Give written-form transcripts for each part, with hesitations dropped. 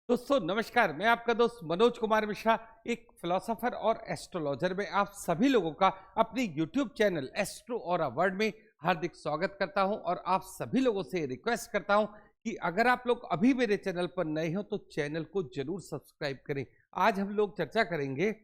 दोस्तों नमस्कार। मैं आपका दोस्त मनोज कुमार मिश्रा, एक फिलोसोफर और एस्ट्रोलॉजर में आप सभी लोगों का अपने यूट्यूब चैनल एस्ट्रो और वर्ल्ड में हार्दिक स्वागत करता हूं। और आप सभी लोगों से रिक्वेस्ट करता हूं कि अगर आप लोग अभी मेरे चैनल पर नए हो तो चैनल को जरूर सब्सक्राइब करें। आज हम लोग चर्चा करेंगे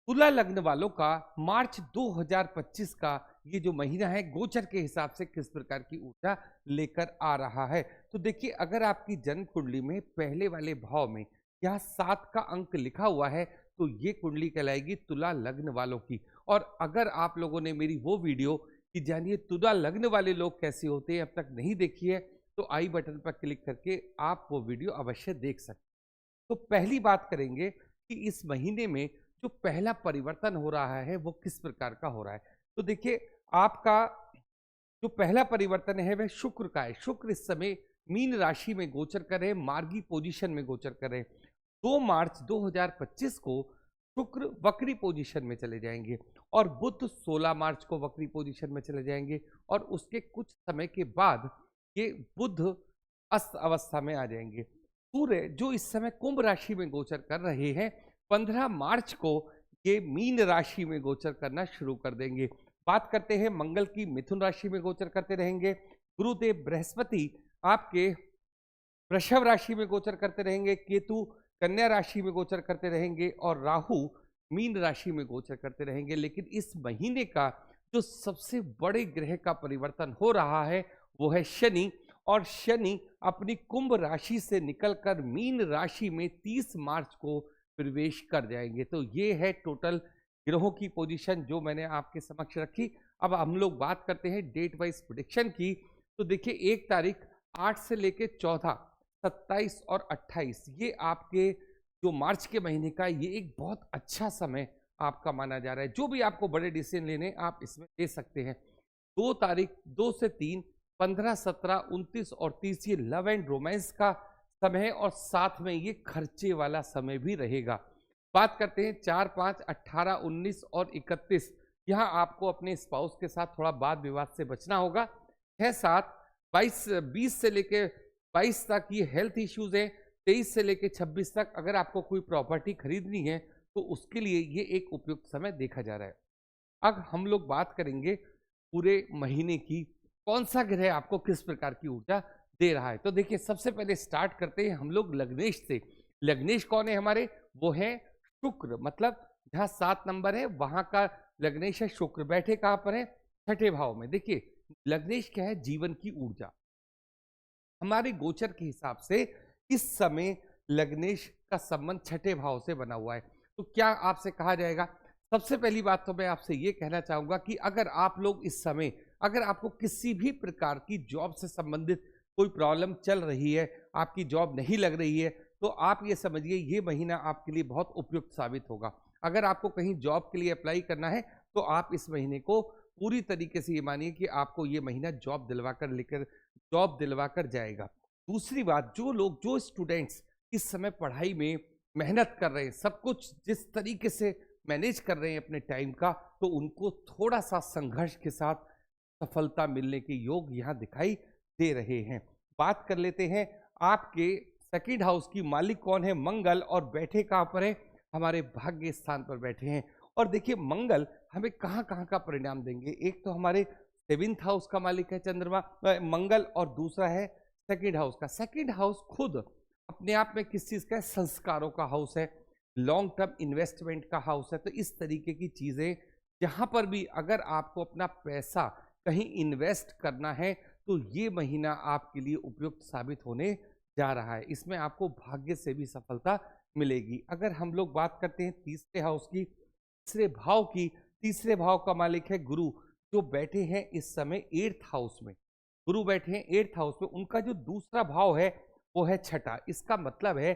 तुला लग्न वालों का मार्च 2025 का ये जो महीना है गोचर के हिसाब से किस प्रकार की ऊर्जा लेकर आ रहा है। तो देखिए, अगर आपकी जन्म कुंडली में पहले वाले भाव में यहाँ 7 का अंक लिखा हुआ है तो ये कुंडली कहलाएगी तुला लग्न वालों की। और अगर आप लोगों ने मेरी वो वीडियो कि जानिए तुला लग्न वाले लोग कैसे होते हैं अब तक नहीं देखी है तो आई बटन पर क्लिक करके आप वो वीडियो अवश्य देख सकते हैं। तो पहली बात करेंगे कि इस महीने में जो पहला परिवर्तन हो रहा है वो किस प्रकार का हो रहा है। तो देखिए, आपका जो पहला परिवर्तन है वह शुक्र का है। शुक्र इस समय मीन राशि में गोचर कर रहे, मार्गी पोजीशन में गोचर कर रहे। 2 मार्च 2025 को शुक्र वक्री पोजीशन में चले जाएंगे और बुध 16 मार्च को वक्री पोजीशन में चले जाएंगे और उसके कुछ समय के बाद ये बुध अस्त अवस्था में आ जाएंगे। सूर्य जो इस समय कुंभ राशि में गोचर कर रहे हैं 15 मार्च को ये मीन राशि में गोचर करना शुरू कर देंगे। बात करते हैं मंगल की, मिथुन राशि में गोचर करते रहेंगे। गुरुदेव बृहस्पति आपके वृषभ राशि में गोचर करते रहेंगे। केतु कन्या राशि में गोचर करते रहेंगे और राहु मीन राशि में गोचर करते रहेंगे। लेकिन इस महीने का जो सबसे बड़े ग्रह का परिवर्तन हो रहा है वो है शनि। और शनि अपनी कुंभ राशि से निकलकर मीन राशि में 30 मार्च को प्रवेश कर जाएंगे। तो ये है टोटल ग्रहों की पोजीशन जो मैंने आपके समक्ष रखी। अब हम लोग बात करते हैं डेट वाइज प्रिडिक्शन की। तो देखिए, 1 तारीख 8 से लेके 14, 27 और 28 ये आपके जो मार्च के महीने का ये एक बहुत अच्छा समय आपका माना जा रहा है। जो भी आपको बड़े डिसीजन लेने आप इसमें ले सकते हैं। 2 तारीख 2 से 3, 15, 17, 29 और 30 ये लव एंड रोमांस का समय है और साथ में ये खर्चे वाला समय भी रहेगा। बात करते हैं 4, 5, 18, 19 और 31। यहाँ आपको अपने स्पाउस के साथ थोड़ा वाद विवाद से बचना होगा। 6, 7, 22, 20 से लेके 22 तक ये हेल्थ इश्यूज हैं। 23 से लेके 26 तक अगर आपको कोई प्रॉपर्टी खरीदनी है तो उसके लिए ये एक उपयुक्त समय देखा जा रहा है। अब हम लोग बात करेंगे पूरे महीने की कौन सा ग्रह आपको किस प्रकार की ऊर्जा दे रहा है। तो देखिए, सबसे पहले स्टार्ट करते हैं हम लोग लग्नेश से। लग्नेश कौन है हमारे? वो है शुक्र। मतलब जहां 7 नंबर है वहां का लग्नेश है शुक्र। बैठे कहां पर है? 6ठे भाव में। देखिए, लग्नेश क्या है? जीवन की ऊर्जा। हमारे गोचर के हिसाब से इस समय लग्नेश का संबंध 6ठे भाव से बना हुआ है। तो क्या आपसे कहा जाएगा? सबसे पहली बात तो मैं आपसे ये कहना चाहूंगा कि अगर आप लोग इस समय अगर आपको किसी भी प्रकार की जॉब से संबंधित कोई प्रॉब्लम चल रही है, आपकी जॉब नहीं लग रही है, तो आप ये समझिए ये महीना आपके लिए बहुत उपयुक्त साबित होगा। अगर आपको कहीं जॉब के लिए अप्लाई करना है तो आप इस महीने को पूरी तरीके से ये मानिए कि आपको ये महीना जॉब दिलवा कर जाएगा। दूसरी बात, जो स्टूडेंट्स इस समय पढ़ाई में मेहनत कर रहे हैं, सब कुछ जिस तरीके से मैनेज कर रहे हैं अपने टाइम का, तो उनको थोड़ा सा संघर्ष के साथ सफलता मिलने के योग यहाँ दिखाई दे रहे हैं। बात कर लेते हैं आपके सेकंड हाउस की। मालिक कौन है? मंगल। और बैठे कहां पर है? हमारे भाग्य स्थान पर बैठे हैं। और देखिए, मंगल हमें कहां कहां का परिणाम देंगे। एक तो हमारे 7th हाउस का मालिक है चंद्रमा मंगल, और दूसरा है सेकंड हाउस का। सेकंड हाउस खुद अपने आप में किस चीज का है? संस्कारों का हाउस है, लॉन्ग टर्म इन्वेस्टमेंट का हाउस है। तो इस तरीके की चीजें जहां पर भी अगर आपको अपना पैसा कहीं इन्वेस्ट करना है तो ये महीना आपके लिए उपयुक्त साबित होने जा रहा है। इसमें आपको भाग्य से भी सफलता मिलेगी। अगर हम लोग बात करते हैं तीसरे हाउस की, तीसरे भाव का मालिक है गुरु, जो बैठे हैं इस समय 8th हाउस में। गुरु बैठे हैं 8th हाउस में। उनका जो दूसरा भाव है वो है 6ठा। इसका मतलब है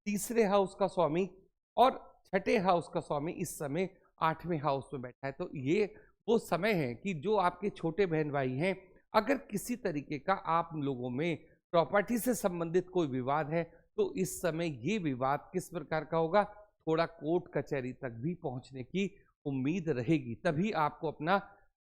तीसरे हाउस का स्वामी और 6ठे हाउस का स्वामी इस समय 8वें हाउस में बैठा है। तो ये वो समय है कि जो आपके छोटे बहन भाई हैं, अगर किसी तरीके का आप लोगों में प्रॉपर्टी से संबंधित कोई विवाद है तो इस समय ये विवाद किस प्रकार का होगा? थोड़ा कोर्ट कचहरी तक भी पहुंचने की उम्मीद रहेगी, तभी आपको अपना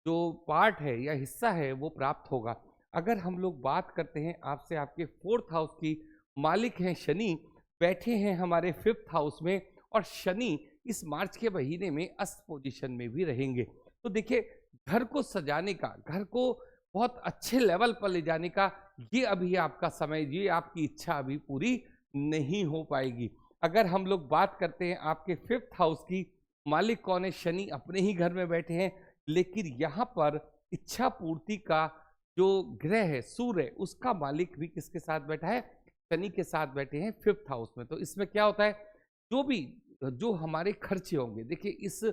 जो पार्ट है या हिस्सा है वो प्राप्त होगा। अगर हम लोग बात करते हैं आपसे आपके 4th हाउस की, मालिक हैं शनि, बैठे हैं हमारे 5th हाउस में और शनि इस मार्च के महीने में अस्त पोजीशन में भी रहेंगे। तो देखिए, घर को सजाने का, घर को बहुत अच्छे लेवल पर ले जाने का ये अभी आपका समय, ये आपकी इच्छा अभी पूरी नहीं हो पाएगी। अगर हम लोग बात करते हैं आपके 5th हाउस की, मालिक कौन है? शनि अपने ही घर में बैठे हैं, लेकिन यहाँ पर इच्छा पूर्ति का जो ग्रह है सूर्य, उसका मालिक भी किसके साथ बैठा है? शनि के साथ बैठे हैं 5th हाउस में। तो इसमें क्या होता है, जो हमारे खर्चे होंगे, देखिए इस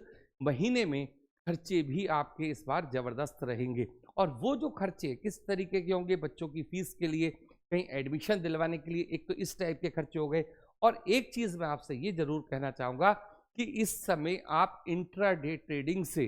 महीने में खर्चे भी आपके इस बार जबरदस्त रहेंगे। और वो जो खर्चे किस तरीके के होंगे? बच्चों की फीस के लिए, कहीं एडमिशन दिलवाने के लिए, एक तो इस टाइप के खर्चे हो गए। और एक चीज मैं आपसे ये जरूर कहना चाहूंगा कि इस समय आप इंट्राडे ट्रेडिंग से,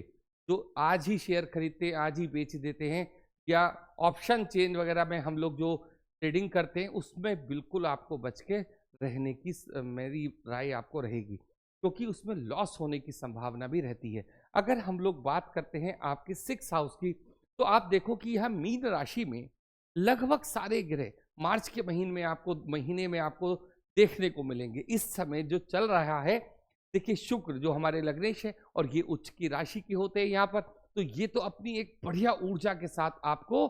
जो आज ही शेयर खरीदते हैं आज ही बेच देते हैं, या ऑप्शन चेन वगैरह में हम लोग जो ट्रेडिंग करते हैं, उसमें बिल्कुल आपको बच के रहने की मेरी राय आपको रहेगी, क्योंकि उसमें लॉस होने की संभावना भी रहती है। अगर हम लोग बात करते हैं आपके 6th हाउस की, तो आप देखो कि यह मीन राशि में लगभग सारे ग्रह मार्च के महीने में आपको देखने को मिलेंगे। इस समय जो चल रहा है, देखिए शुक्र जो हमारे लग्नेश है और ये उच्च की राशि के होते हैं यहाँ पर, तो ये तो अपनी एक बढ़िया ऊर्जा के साथ आपको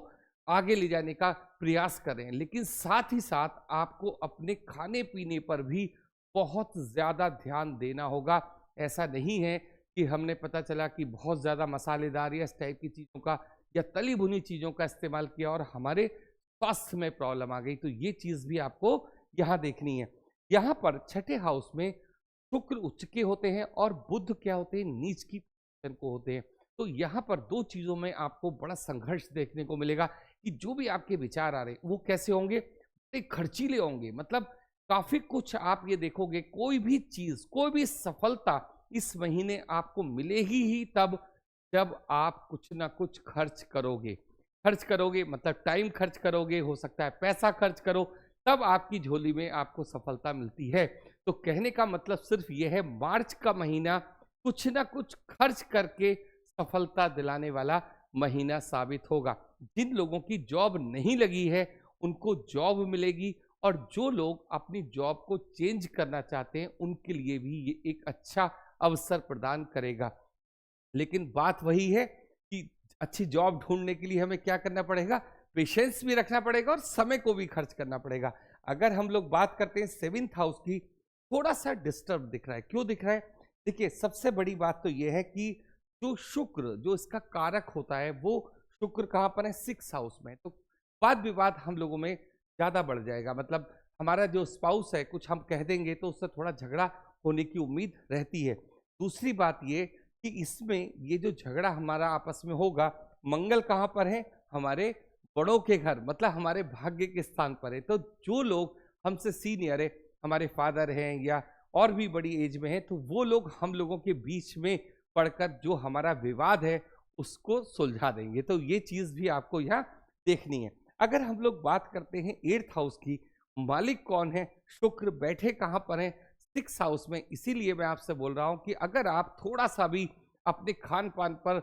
आगे ले जाने का प्रयास करें, लेकिन साथ ही साथ आपको अपने खाने पीने पर भी बहुत ज़्यादा ध्यान देना होगा। ऐसा नहीं है कि हमने पता चला कि बहुत ज़्यादा मसालेदार या इस टाइप की चीज़ों का या तली भुनी चीज़ों का इस्तेमाल किया और हमारे स्वास्थ्य में प्रॉब्लम आ गई, तो ये चीज़ भी आपको यहाँ देखनी है। यहाँ पर 6ठे हाउस में शुक्र उच्च के होते हैं और बुध क्या होते हैं? नीच की पोजीशन को होते हैं। तो यहाँ पर दो चीज़ों में आपको बड़ा संघर्ष देखने को मिलेगा कि जो भी आपके विचार आ रहे हैं वो कैसे होंगे? बड़े खर्चीले होंगे। मतलब काफ़ी कुछ आप ये देखोगे, कोई भी चीज़, कोई भी सफलता इस महीने आपको मिलेगी ही तब जब आप कुछ ना कुछ खर्च करोगे। खर्च करोगे मतलब टाइम खर्च करोगे, हो सकता है पैसा खर्च करो, तब आपकी झोली में आपको सफलता मिलती है। तो कहने का मतलब सिर्फ यह है, मार्च का महीना कुछ ना कुछ खर्च करके सफलता दिलाने वाला महीना साबित होगा। जिन लोगों की जॉब नहीं लगी है उनको जॉब मिलेगी, और जो लोग अपनी जॉब को चेंज करना चाहते हैं उनके लिए भी ये एक अच्छा अवसर प्रदान करेगा। लेकिन बात वही है कि अच्छी जॉब ढूंढने के लिए हमें क्या करना पड़ेगा? पेशेंस भी रखना पड़ेगा और समय को भी खर्च करना पड़ेगा। अगर हम लोग बात करते हैं 7th हाउस की, थोड़ा सा डिस्टर्ब दिख रहा है। क्यों दिख रहा है? देखिए सबसे बड़ी बात तो यह है कि जो शुक्र जो इसका कारक होता है, वो शुक्र कहाँ पर है? 6th हाउस में। तो वाद विवाद हम लोगों में ज़्यादा बढ़ जाएगा। मतलब हमारा जो स्पाउस है, कुछ हम कह देंगे तो उससे थोड़ा झगड़ा होने की उम्मीद रहती है। दूसरी बात ये कि इसमें ये जो झगड़ा हमारा आपस में होगा, मंगल कहाँ पर है? हमारे बड़ों के घर, मतलब हमारे भाग्य के स्थान पर है। तो जो लोग हमसे सीनियर है, हमारे फादर हैं या और भी बड़ी एज में हैं, तो वो लोग हम लोगों के बीच में पढ़कर जो हमारा विवाद है उसको सुलझा देंगे। तो ये चीज़ भी आपको यहाँ देखनी है। अगर हम लोग बात करते हैं 8th हाउस की, मालिक कौन है? शुक्र बैठे कहाँ पर है? 6th हाउस में। इसीलिए मैं आपसे बोल रहा हूँ कि अगर आप थोड़ा सा भी अपने खान पान पर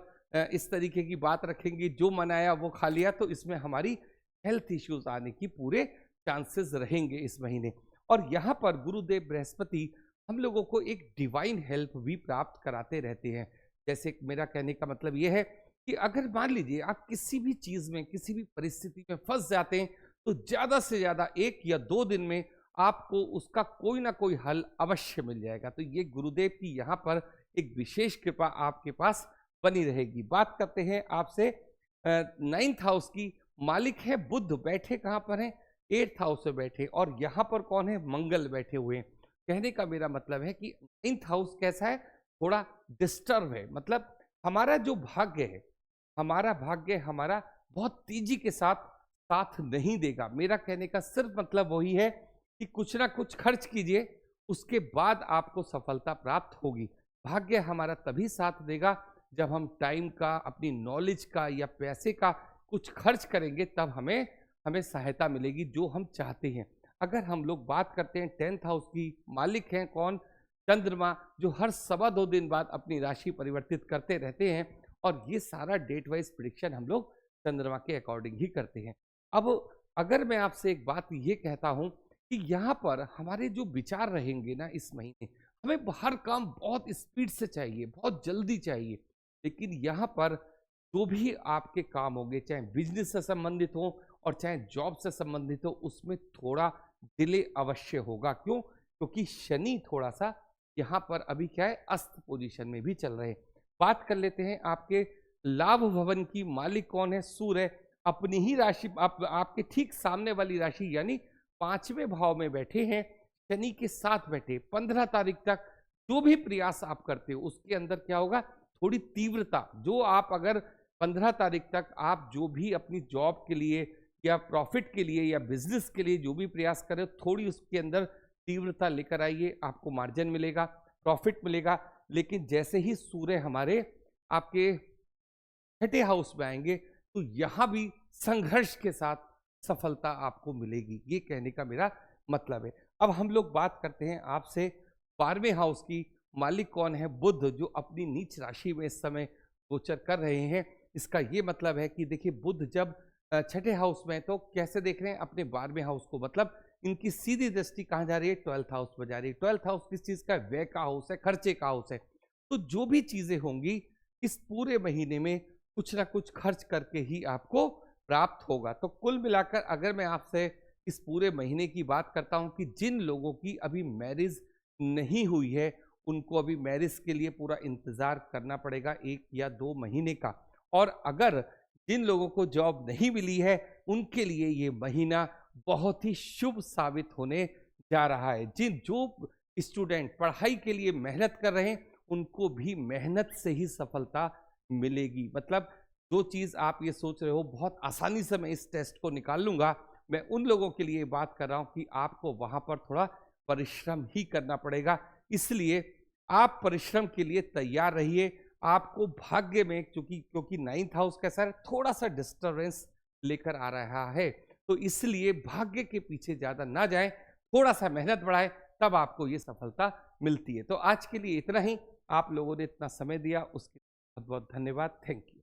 इस तरीके की बात रखेंगे, जो मनाया वो खा लिया, तो इसमें हमारी हेल्थ इश्यूज आने की पूरे चांसेस रहेंगे इस महीने। और यहाँ पर गुरुदेव बृहस्पति हम लोगों को एक डिवाइन हेल्प भी प्राप्त कराते रहते हैं। जैसे मेरा कहने का मतलब ये है कि अगर मान लीजिए आप किसी भी चीज़ में, किसी भी परिस्थिति में फंस जाते हैं, तो ज़्यादा से ज़्यादा 1 या 2 दिन में आपको उसका कोई ना कोई हल अवश्य मिल जाएगा। तो ये गुरुदेव की यहाँ पर एक विशेष कृपा आपके पास बनी रहेगी। बात करते हैं आपसे 9th हाउस की, मालिक है बुध, बैठे कहाँ पर हैं? 8th हाउस में बैठे, और यहाँ पर कौन है? मंगल बैठे हुए हैं। कहने का मेरा मतलब है कि 9th हाउस कैसा है? थोड़ा डिस्टर्ब है। मतलब हमारा जो भाग्य है, हमारा बहुत तेजी के साथ साथ नहीं देगा। मेरा कहने का सिर्फ मतलब वही है कि कुछ ना कुछ खर्च कीजिए, उसके बाद आपको सफलता प्राप्त होगी। भाग्य हमारा तभी साथ देगा जब हम टाइम का, अपनी नॉलेज का या पैसे का कुछ खर्च करेंगे, तब हमें सहायता मिलेगी जो हम चाहते हैं। अगर हम लोग बात करते हैं 10th हाउस की, मालिक हैं कौन? चंद्रमा, जो हर सवा 2 दिन बाद अपनी राशि परिवर्तित करते रहते हैं, और ये सारा डेट वाइज प्रिडिक्शन हम लोग चंद्रमा के अकॉर्डिंग ही करते हैं। अब अगर मैं आपसे एक बात ये कहता हूं कि यहाँ पर हमारे जो विचार रहेंगे ना इस महीने, हमें हर काम बहुत स्पीड से चाहिए, बहुत जल्दी चाहिए। लेकिन यहाँ पर जो भी आपके काम होंगे, चाहे बिजनेस से संबंधित हो और चाहे जॉब से संबंधित हो, उसमें थोड़ा डिले अवश्य होगा। क्यों? क्योंकि शनि थोड़ा सा यहाँ पर अभी क्या है, अस्त पोजीशन में भी चल रहे हैं। बात कर लेते हैं आपके लाभ भवन की। मालिक कौन है? सूर्य। अपनी ही राशि, आपके ठीक सामने वाली राशि यानी 5वें भाव में बैठे हैं, शनि के साथ बैठे। 15 तारीख तक जो भी प्रयास आप करते हो उसके अंदर क्या होगा, थोड़ी तीव्रता। जो आप अगर 15 तारीख तक आप जो भी अपनी जॉब के लिए या प्रॉफिट के लिए या बिजनेस के लिए जो भी प्रयास करें, थोड़ी उसके अंदर तीव्रता लेकर आइए, आपको मार्जिन मिलेगा, प्रॉफिट मिलेगा। लेकिन जैसे ही सूर्य हमारे आपके छठे हाउस में आएंगे तो यहां भी संघर्ष के साथ सफलता आपको मिलेगी, ये कहने का मेरा मतलब है। अब हम लोग बात करते हैं आपसे 12वें हाउस की। मालिक कौन है? बुध, जो अपनी नीच राशि में इस समय गोचर कर रहे हैं। इसका ये मतलब है कि देखिए, बुध जब छठे हाउस में है तो कैसे देख रहे हैं अपने 12वें हाउस को, मतलब इनकी सीधी दृष्टि कहाँ जा रही है? 12th हाउस में जा रही है। 12th हाउस किस चीज का? व्यय का हाउस है, खर्चे का हाउस है। तो जो भी चीजें होंगी इस पूरे महीने में कुछ ना कुछ खर्च करके ही आपको प्राप्त होगा। तो कुल मिलाकर अगर मैं आपसे इस पूरे महीने की बात करता हूं कि जिन लोगों की अभी मैरिज नहीं हुई है, उनको अभी मैरिज के लिए पूरा इंतजार करना पड़ेगा 1 या 2 महीने का। और अगर जिन लोगों को जॉब नहीं मिली है, उनके लिए ये महीना बहुत ही शुभ साबित होने जा रहा है। जो स्टूडेंट पढ़ाई के लिए मेहनत कर रहे हैं, उनको भी मेहनत से ही सफलता मिलेगी। मतलब जो चीज़ आप ये सोच रहे हो बहुत आसानी से मैं इस टेस्ट को निकाल लूंगा, मैं उन लोगों के लिए बात कर रहा हूं कि आपको वहां पर थोड़ा परिश्रम ही करना पड़ेगा। इसलिए आप परिश्रम के लिए तैयार रहिए। आपको भाग्य में क्योंकि 9th हाउस कैसा है, थोड़ा सा डिस्टर्बेंस लेकर आ रहा है, तो इसलिए भाग्य के पीछे ज्यादा ना जाएं, थोड़ा सा मेहनत बढ़ाएं, तब आपको ये सफलता मिलती है। तो आज के लिए इतना ही। आप लोगों ने इतना समय दिया उसके लिए बहुत बहुत धन्यवाद। Thank you.